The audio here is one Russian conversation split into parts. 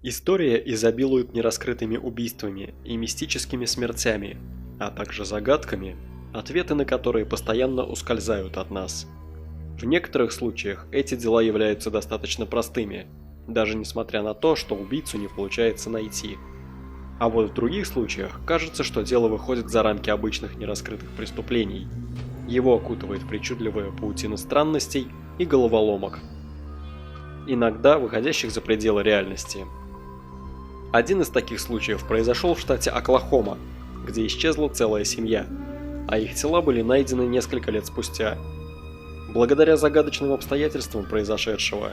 История изобилует нераскрытыми убийствами и мистическими смертями, а также загадками, ответы на которые постоянно ускользают от нас. В некоторых случаях эти дела являются достаточно простыми, даже несмотря на то, что убийцу не получается найти. А вот в других случаях кажется, что дело выходит за рамки обычных нераскрытых преступлений. Его окутывает причудливая паутина странностей и головоломок, иногда выходящих за пределы реальности. Один из таких случаев произошел в штате Оклахома, где исчезла целая семья, а их тела были найдены несколько лет спустя. Благодаря загадочным обстоятельствам произошедшего,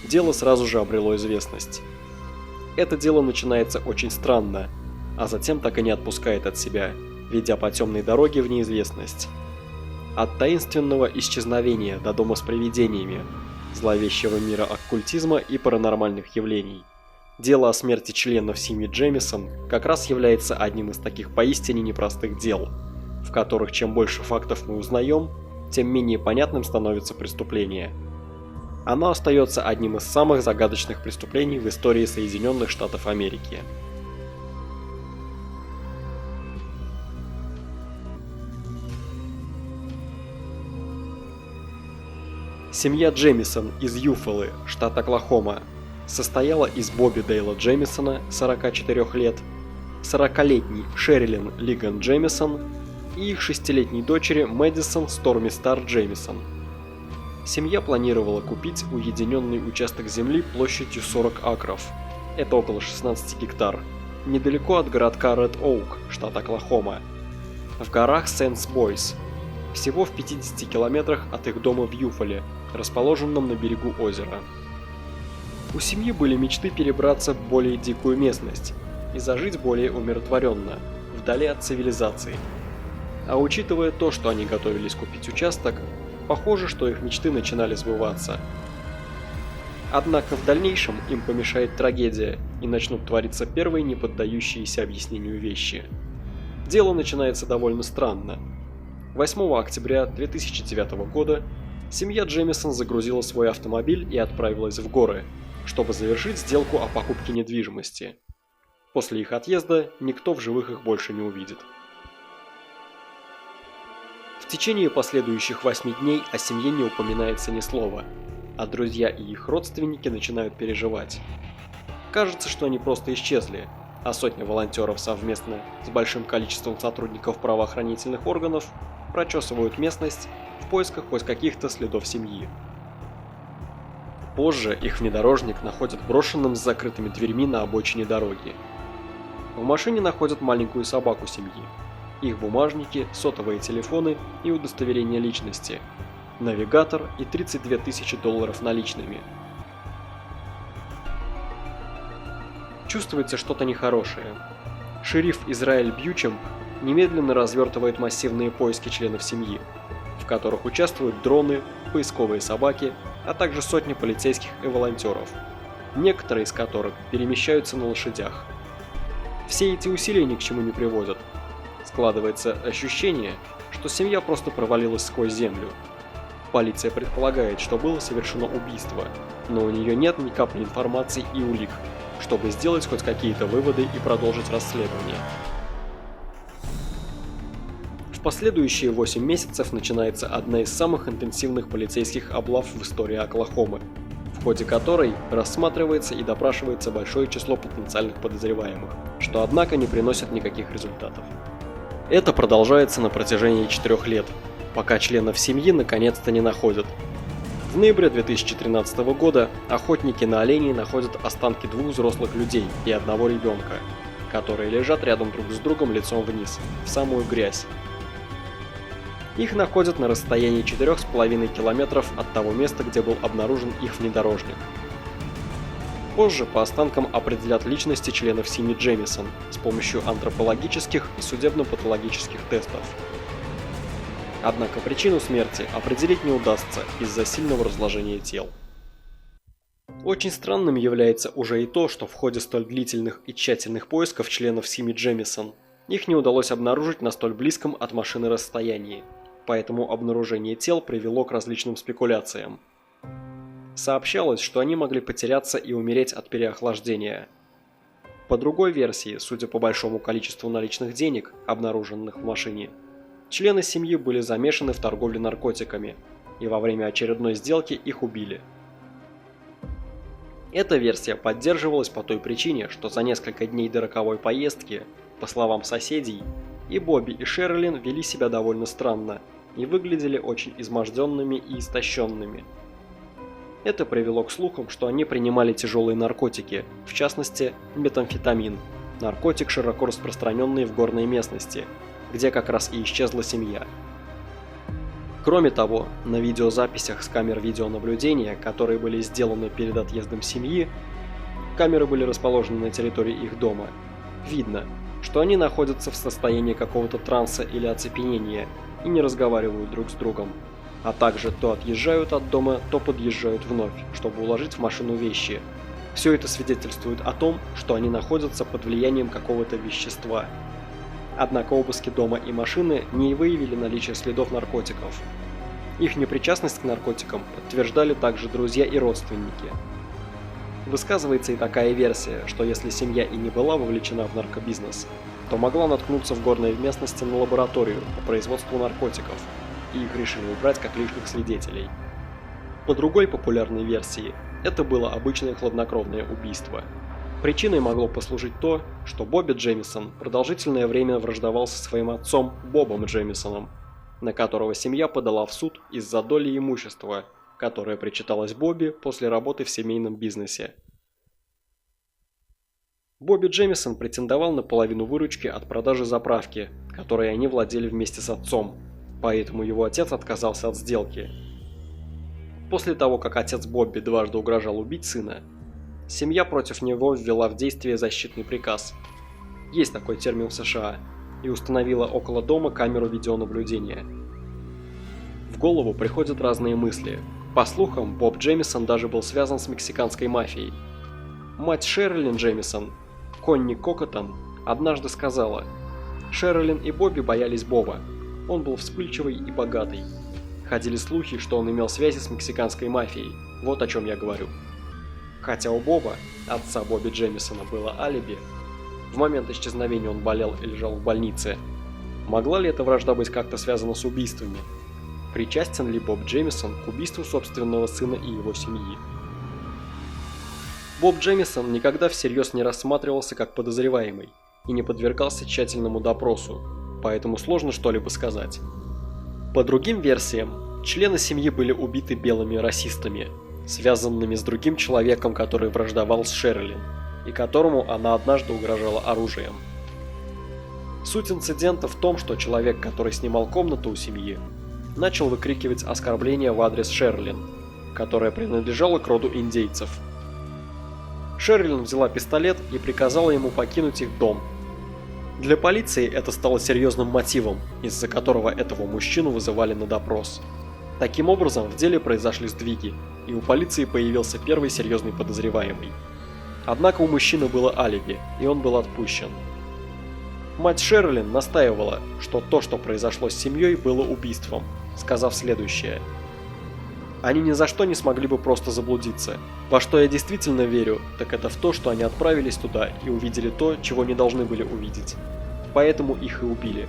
дело сразу же обрело известность. Это дело начинается очень странно, а затем так и не отпускает от себя, ведя по темной дороге в неизвестность. От таинственного исчезновения до дома с привидениями, зловещего мира оккультизма и паранормальных явлений. Дело о смерти членов семьи Джемисон как раз является одним из таких поистине непростых дел, в которых чем больше фактов мы узнаем, тем менее понятным становится преступление. Оно остается одним из самых загадочных преступлений в истории Соединенных Штатов Америки. Семья Джемисон из Юфалы, штат Оклахома, состояла из Бобби Дейла Джемисона, 44 лет, 40-летней Шерилин Лиган Джемисон и их 6-летней дочери Мэдисон Сторми Стар Джемисон. Семья планировала купить уединенный участок земли площадью 40 акров, это около 16 гектар, недалеко от городка Ред Оук, штат Оклахома, в горах Сенс-Бойс, всего в 50 километрах от их дома в Юфале, расположенном на берегу озера. У семьи были мечты перебраться в более дикую местность и зажить более умиротворенно, вдали от цивилизации. А учитывая то, что они готовились купить участок, похоже, что их мечты начинали сбываться. Однако в дальнейшем им помешает трагедия, и начнут твориться первые не поддающиеся объяснению вещи. Дело начинается довольно странно. 8 октября 2009 года семья Джемисон загрузила свой автомобиль и отправилась в горы, чтобы завершить сделку о покупке недвижимости. После их отъезда никто в живых их больше не увидит. В течение последующих 8 дней о семье не упоминается ни слова, а друзья и их родственники начинают переживать. Кажется, что они просто исчезли, а сотни волонтеров совместно с большим количеством сотрудников правоохранительных органов прочесывают местность в поисках хоть каких-то следов семьи. Позже их внедорожник находят брошенным с закрытыми дверьми на обочине дороги. В машине находят маленькую собаку семьи, их бумажники, сотовые телефоны и удостоверение личности, навигатор и 32 тысячи долларов наличными. Чувствуется что-то нехорошее. Шериф Израиль Бьючемп немедленно развертывает массивные поиски членов семьи, в которых участвуют дроны, поисковые собаки, а также сотни полицейских и волонтеров, некоторые из которых перемещаются на лошадях. Все эти усилия ни к чему не приводят. Складывается ощущение, что семья просто провалилась сквозь землю. Полиция предполагает, что было совершено убийство, но у нее нет ни капли информации и улик, чтобы сделать хоть какие-то выводы и продолжить расследование. В последующие 8 месяцев начинается одна из самых интенсивных полицейских облав в истории Оклахомы, в ходе которой рассматривается и допрашивается большое число потенциальных подозреваемых, что однако не приносит никаких результатов. Это продолжается на протяжении 4 лет, пока членов семьи наконец-то не находят. В ноябре 2013 года охотники на оленей находят останки 2 взрослых людей и 1 ребенка, которые лежат рядом друг с другом лицом вниз, в самую грязь. Их находят на расстоянии 4,5 километров от того места, где был обнаружен их внедорожник. Позже по останкам определят личности членов семьи Джемисон с помощью антропологических и судебно-патологических тестов. Однако причину смерти определить не удастся из-за сильного разложения тел. Очень странным является уже и то, что в ходе столь длительных и тщательных поисков членов семьи Джемисон их не удалось обнаружить на столь близком от машины расстоянии, поэтому обнаружение тел привело к различным спекуляциям. Сообщалось, что они могли потеряться и умереть от переохлаждения, По другой версии, судя по большому количеству наличных денег, обнаруженных в машине, члены семьи были замешаны в торговле наркотиками, и во время очередной сделки их убили. Эта версия поддерживалась по той причине, что за несколько дней до роковой поездки, по словам соседей, и Бобби, и Шерлин вели себя довольно странно и выглядели очень изможденными и истощенными. Это привело к слухам, что они принимали тяжелые наркотики, в частности, метамфетамин, наркотик, широко распространенный в горной местности, где как раз и исчезла семья. Кроме того, на видеозаписях с камер видеонаблюдения, которые были сделаны перед отъездом семьи, камеры были расположены на территории их дома, видно, что они находятся в состоянии какого-то транса или оцепенения и не разговаривают друг с другом, а также то отъезжают от дома, то подъезжают вновь, чтобы уложить в машину вещи. Все это свидетельствует о том, что они находятся под влиянием какого-то вещества. Однако обыски дома и машины не выявили наличие следов наркотиков. Их непричастность к наркотикам подтверждали также друзья и родственники. Высказывается и такая версия, что если семья и не была вовлечена в наркобизнес, то могла наткнуться в горной местности на лабораторию по производству наркотиков, и их решили убрать как лишних свидетелей. По другой популярной версии, это было обычное хладнокровное убийство. Причиной могло послужить то, что Бобби Джемисон продолжительное время враждовал со своим отцом Бобом Джемисоном, на которого семья подала в суд из-за доли имущества, которое причиталось Бобби после работы в семейном бизнесе. Бобби Джемисон претендовал на половину выручки от продажи заправки, которой они владели вместе с отцом, поэтому его отец отказался от сделки. После того, как отец Бобби дважды угрожал убить сына, семья против него ввела в действие защитный приказ. Есть такой термин в США, и установила около дома камеру видеонаблюдения. В голову приходят разные мысли. По слухам, Боб Джемисон даже был связан с мексиканской мафией. Мать Шерлин Джемисон, Конни Кокотон, однажды сказала: «Шерлин и Бобби боялись Боба. Он был вспыльчивый и богатый. Ходили слухи, что он имел связи с мексиканской мафией. Вот о чем я говорю». Хотя у Боба, отца Бобби Джемисона, было алиби, в момент исчезновения он болел и лежал в больнице, могла ли эта вражда быть как-то связана с убийствами? Причастен ли Боб Джемисон к убийству собственного сына и его семьи? Боб Джемисон никогда всерьез не рассматривался как подозреваемый и не подвергался тщательному допросу, поэтому сложно что-либо сказать. По другим версиям, члены семьи были убиты белыми расистами, связанными с другим человеком, который враждовал с Шерлин, и которому она однажды угрожала оружием. Суть инцидента в том, что человек, который снимал комнату у семьи, начал выкрикивать оскорбления в адрес Шерлин, которая принадлежала к роду индейцев. Шерлин взяла пистолет и приказала ему покинуть их дом. Для полиции это стало серьезным мотивом, из-за которого этого мужчину вызывали на допрос. Таким образом, в деле произошли сдвиги, и у полиции появился первый серьезный подозреваемый. Однако у мужчины было алиби, и он был отпущен. Мать Шерлин настаивала, что то, что произошло с семьей, было убийством, сказав следующее: «Они ни за что не смогли бы просто заблудиться. Во что я действительно верю, так это в то, что они отправились туда и увидели то, чего не должны были увидеть. Поэтому их и убили.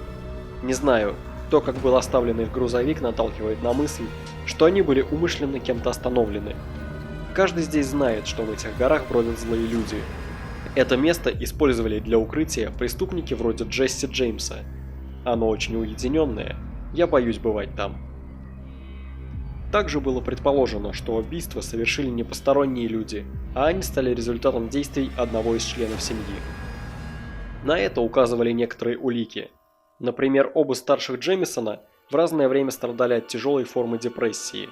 Не знаю, то, как был оставлен их грузовик, наталкивает на мысль, что они были умышленно кем-то остановлены. Каждый здесь знает, что в этих горах бродят злые люди. Это место использовали для укрытия преступники вроде Джесси Джеймса. Оно очень уединенное, я боюсь бывать там». Также было предположено, что убийство совершили не посторонние люди, а они стали результатом действий одного из членов семьи. На это указывали некоторые улики. Например, оба старших Джемисона в разное время страдали от тяжелой формы депрессии.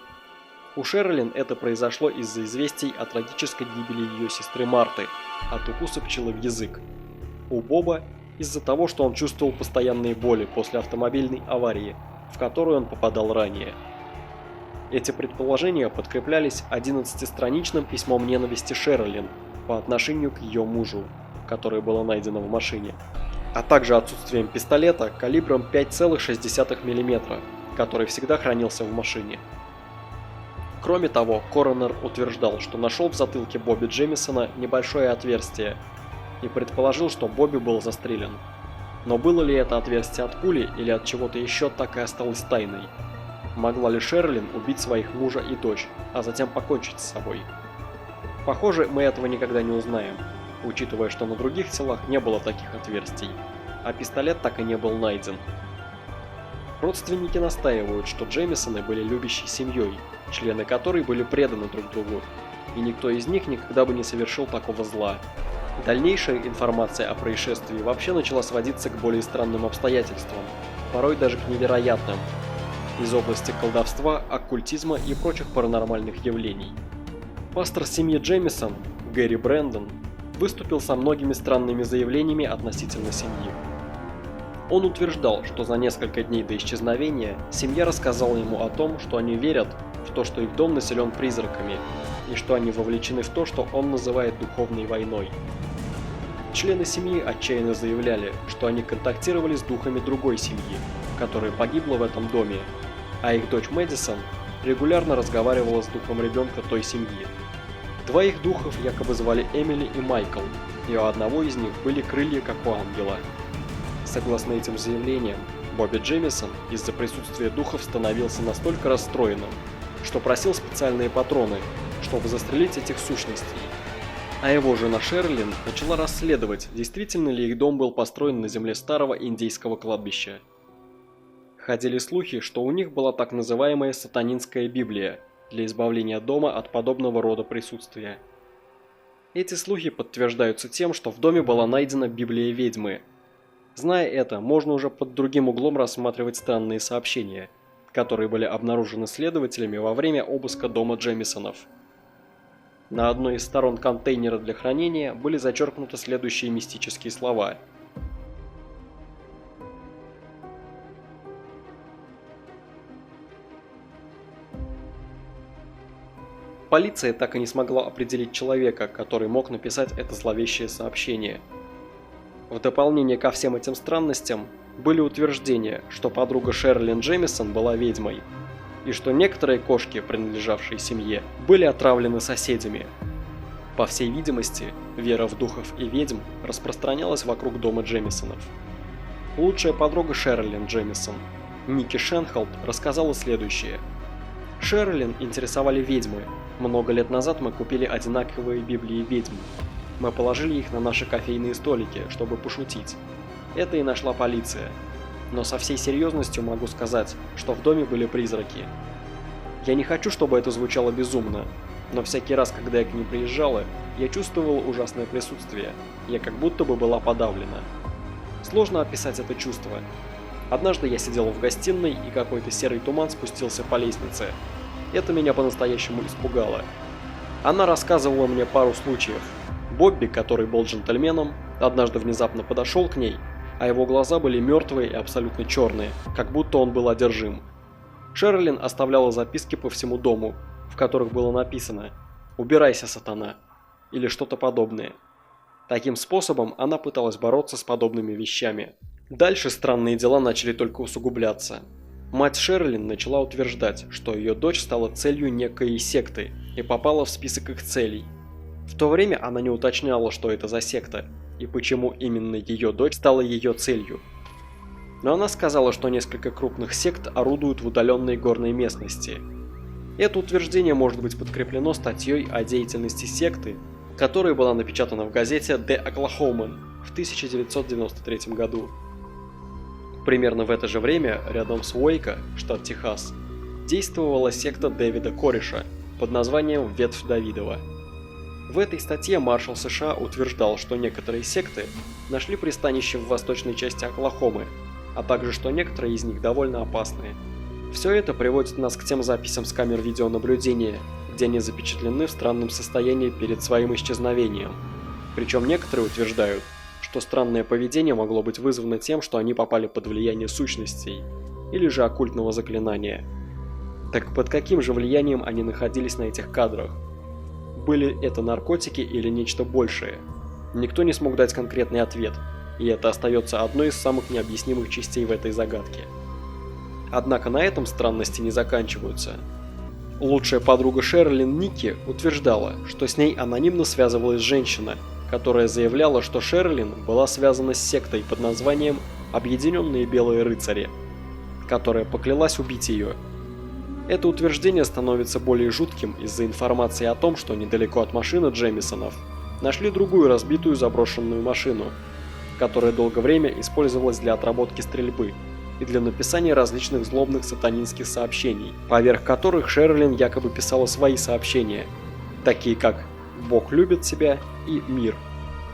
У Шерлин это произошло из-за известий о трагической гибели ее сестры Марты от укуса пчелы в язык. У Боба из-за того, что он чувствовал постоянные боли после автомобильной аварии, в которую он попадал ранее. Эти предположения подкреплялись 11-страничным письмом ненависти Шерлин по отношению к ее мужу, которое было найдено в машине, а также отсутствием пистолета калибром 5,6 мм, который всегда хранился в машине. Кроме того, коронер утверждал, что нашел в затылке Бобби Джемисона небольшое отверстие, и предположил, что Бобби был застрелен. Но было ли это отверстие от пули или от чего-то еще, так и осталось тайной. Могла ли Шерлин убить своих мужа и дочь, а затем покончить с собой? Похоже, мы этого никогда не узнаем, учитывая, что на других телах не было таких отверстий, а пистолет так и не был найден. Родственники настаивают, что Джемисоны были любящей семьей, члены которой были преданы друг другу, и никто из них никогда бы не совершил такого зла. Дальнейшая информация о происшествии вообще начала сводиться к более странным обстоятельствам, порой даже к невероятным, из области колдовства, оккультизма и прочих паранормальных явлений. Пастор семьи Джемисон, Гэри Брэндон, выступил со многими странными заявлениями относительно семьи. Он утверждал, что за несколько дней до исчезновения семья рассказала ему о том, что они верят в то, что их дом населен призраками, и что они вовлечены в то, что он называет духовной войной. Члены семьи отчаянно заявляли, что они контактировали с духами другой семьи, которая погибла в этом доме, а их дочь Мэдисон регулярно разговаривала с духом ребенка той семьи. Двоих духов якобы звали Эмили и Майкл, и у одного из них были крылья, как у ангела. Согласно этим заявлениям, Бобби Джемисон из-за присутствия духов становился настолько расстроенным, что просил специальные патроны, чтобы застрелить этих сущностей. А его жена Шерлин начала расследовать, действительно ли их дом был построен на земле старого индейского кладбища. Ходили слухи, что у них была так называемая сатанинская Библия для избавления дома от подобного рода присутствия. Эти слухи подтверждаются тем, что в доме была найдена Библия ведьмы. Зная это, можно уже под другим углом рассматривать странные сообщения, которые были обнаружены следователями во время обыска дома Джемисонов. На одной из сторон контейнера для хранения были зачеркнуты следующие мистические слова. Полиция так и не смогла определить человека, который мог написать это зловещее сообщение. В дополнение ко всем этим странностям были утверждения, что подруга Шерлин Джемисон была ведьмой, и что некоторые кошки, принадлежавшие семье, были отравлены соседями. По всей видимости, вера в духов и ведьм распространялась вокруг дома Джемисонов. Лучшая подруга Шерлин Джемисон, Ники Шенхолд, рассказала следующее. Шерлин интересовали ведьмы. Много лет назад мы купили одинаковые Библии ведьм. Мы положили их на наши кофейные столики, чтобы пошутить. Это и нашла полиция. Но со всей серьезностью могу сказать, что в доме были призраки. Я не хочу, чтобы это звучало безумно, но всякий раз, когда я к ним приезжала, я чувствовала ужасное присутствие. Я как будто бы была подавлена. Сложно описать это чувство. Однажды я сидела в гостиной, и какой-то серый туман спустился по лестнице. Это меня по-настоящему испугало. Она рассказывала мне пару случаев. Бобби, который был джентльменом, однажды внезапно подошел к ней, а его глаза были мертвые и абсолютно черные, как будто он был одержим. Шерлин оставляла записки по всему дому, в которых было написано «Убирайся, сатана» или что-то подобное. Таким способом она пыталась бороться с подобными вещами. Дальше странные дела начали только усугубляться. Мать Шерлин начала утверждать, что ее дочь стала целью некой секты и попала в список их целей. В то время она не уточняла, что это за секта, и почему именно ее дочь стала ее целью. Но она сказала, что несколько крупных сект орудуют в удаленной горной местности. Это утверждение может быть подкреплено статьей о деятельности секты, которая была напечатана в газете The Oklahoman в 1993 году. Примерно в это же время, рядом с Уэйко, штат Техас, действовала секта Дэвида Кореша под названием «Ветвь Давидова». В этой статье маршал США утверждал, что некоторые секты нашли пристанище в восточной части Оклахомы, а также что некоторые из них довольно опасные. Все это приводит нас к тем записям с камер видеонаблюдения, где они запечатлены в странном состоянии перед своим исчезновением. Причем некоторые утверждают, что странное поведение могло быть вызвано тем, что они попали под влияние сущностей, или же оккультного заклинания. Так под каким же влиянием они находились на этих кадрах? Были это наркотики или нечто большее? Никто не смог дать конкретный ответ, и это остается одной из самых необъяснимых частей в этой загадке. Однако на этом странности не заканчиваются. Лучшая подруга Шерлин Ники утверждала, что с ней анонимно связывалась женщина, которая заявляла, что Шерлин была связана с сектой под названием «Объединенные Белые Рыцари», которая поклялась убить ее. Это утверждение становится более жутким из-за информации о том, что недалеко от машины Джемисонов нашли другую разбитую заброшенную машину, которая долгое время использовалась для отработки стрельбы и для написания различных злобных сатанинских сообщений, поверх которых Шерлин якобы писала свои сообщения, такие как «Бог любит тебя» и «Мир».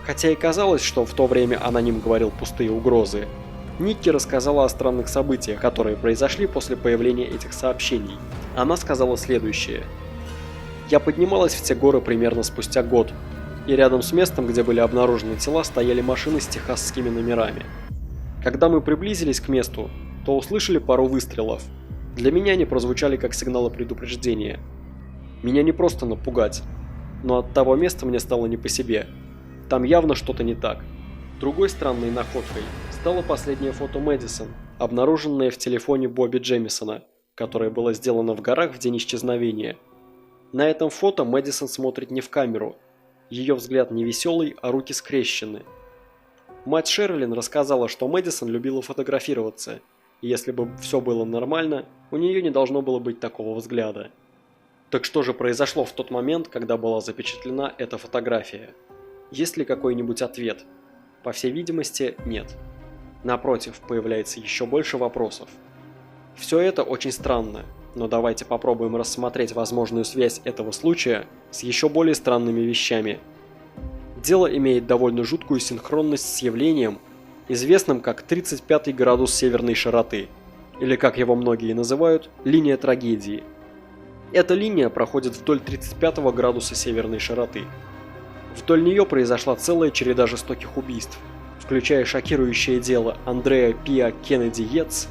Хотя и казалось, что в то время аноним говорил пустые угрозы, Никки рассказала о странных событиях, которые произошли после появления этих сообщений. Она сказала следующее. «Я поднималась в те горы примерно спустя год, и рядом с местом, где были обнаружены тела, стояли машины с техасскими номерами. Когда мы приблизились к месту, то услышали пару выстрелов. Для меня они прозвучали как сигналы предупреждения. Меня не просто напугать, но от того места мне стало не по себе. Там явно что-то не так». Другой странной находкой стало последнее фото Мэдисон, обнаруженное в телефоне Бобби Джемисона, которое было сделано в горах в день исчезновения. На этом фото Мэдисон смотрит не в камеру. Ее взгляд не веселый, а руки скрещены. Мать Шерлин рассказала, что Мэдисон любила фотографироваться, и если бы все было нормально, у нее не должно было быть такого взгляда. Так что же произошло в тот момент, когда была запечатлена эта фотография? Есть ли какой-нибудь ответ? По всей видимости, нет. Напротив, появляется еще больше вопросов. Все это очень странно, но давайте попробуем рассмотреть возможную связь этого случая с еще более странными вещами. Дело имеет довольно жуткую синхронность с явлением, известным как 35-й градус северной широты, или как его многие называют, линия трагедии. Эта линия проходит вдоль 35 градуса северной широты. Вдоль нее произошла целая череда жестоких убийств, включая шокирующее дело Андреа Пиа Кеннеди Йетс,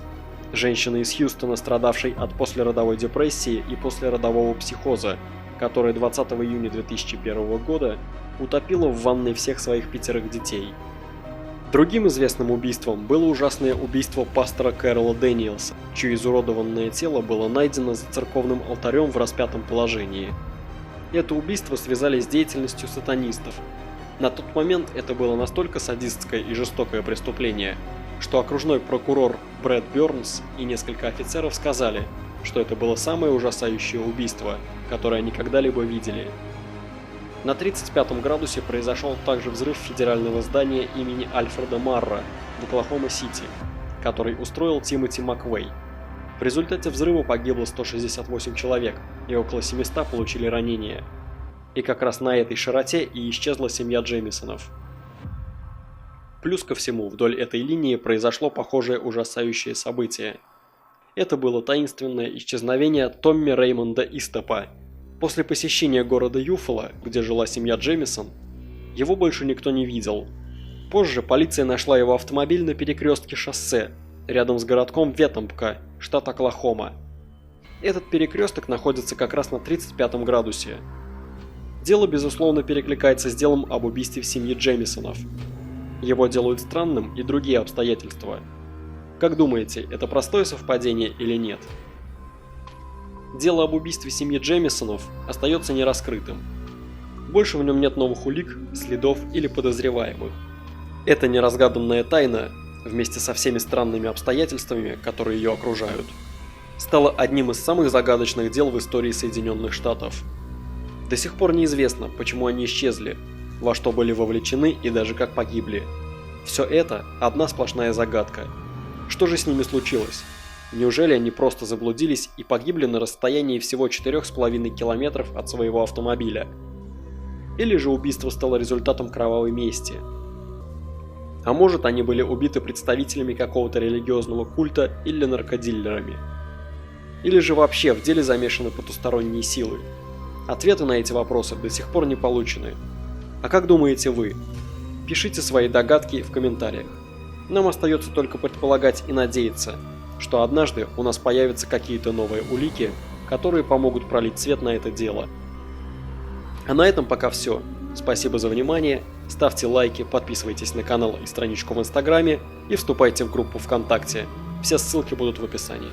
женщины из Хьюстона, страдавшей от послеродовой депрессии и послеродового психоза, которая 20 июня 2001 года утопила в ванной всех своих 5 детей. Другим известным убийством было ужасное убийство пастора Кэрола Дэниелса, чье изуродованное тело было найдено за церковным алтарем в распятом положении. Это убийство связали с деятельностью сатанистов. На тот момент это было настолько садистское и жестокое преступление, что окружной прокурор Брэд Бёрнс и несколько офицеров сказали, что это было самое ужасающее убийство, которое они когда-либо видели. На 35 градусе произошел также взрыв федерального здания имени Альфреда Марра в Оклахома-Сити, который устроил Тимоти Маквей. В результате взрыва погибло 168 человек, и около 700 получили ранения. И как раз на этой широте и исчезла семья Джемисонов. Плюс ко всему, вдоль этой линии произошло похожее ужасающее событие. Это было таинственное исчезновение Томми Реймонда Истопа. После посещения города Юффало, где жила семья Джемисон, его больше никто не видел. Позже полиция нашла его автомобиль на перекрестке шоссе, рядом с городком Ветомпка, штат Оклахома. Этот перекресток находится как раз на 35 градусе. Дело, безусловно, перекликается с делом об убийстве семьи Джемисонов. Его делают странным и другие обстоятельства. Как думаете, это простое совпадение или нет? Дело об убийстве семьи Джемисонов остается нераскрытым. Больше в нем нет новых улик, следов или подозреваемых. Это неразгаданная тайна, вместе со всеми странными обстоятельствами, которые ее окружают, стала одним из самых загадочных дел в истории Соединенных Штатов. До сих пор неизвестно, почему они исчезли, во что были вовлечены и даже как погибли. Все это одна сплошная загадка. Что же с ними случилось? Неужели они просто заблудились и погибли на расстоянии всего 4,5 километров от своего автомобиля? Или же убийство стало результатом кровавой мести? А может, они были убиты представителями какого-то религиозного культа или наркодиллерами? Или же вообще в деле замешаны потусторонние силы? Ответы на эти вопросы до сих пор не получены. А как думаете вы? Пишите свои догадки в комментариях. Нам остается только предполагать и надеяться, что однажды у нас появятся какие-то новые улики, которые помогут пролить свет на это дело. А на этом пока все. Спасибо за внимание, ставьте лайки, подписывайтесь на канал и страничку в Инстаграме и вступайте в группу ВКонтакте. Все ссылки будут в описании.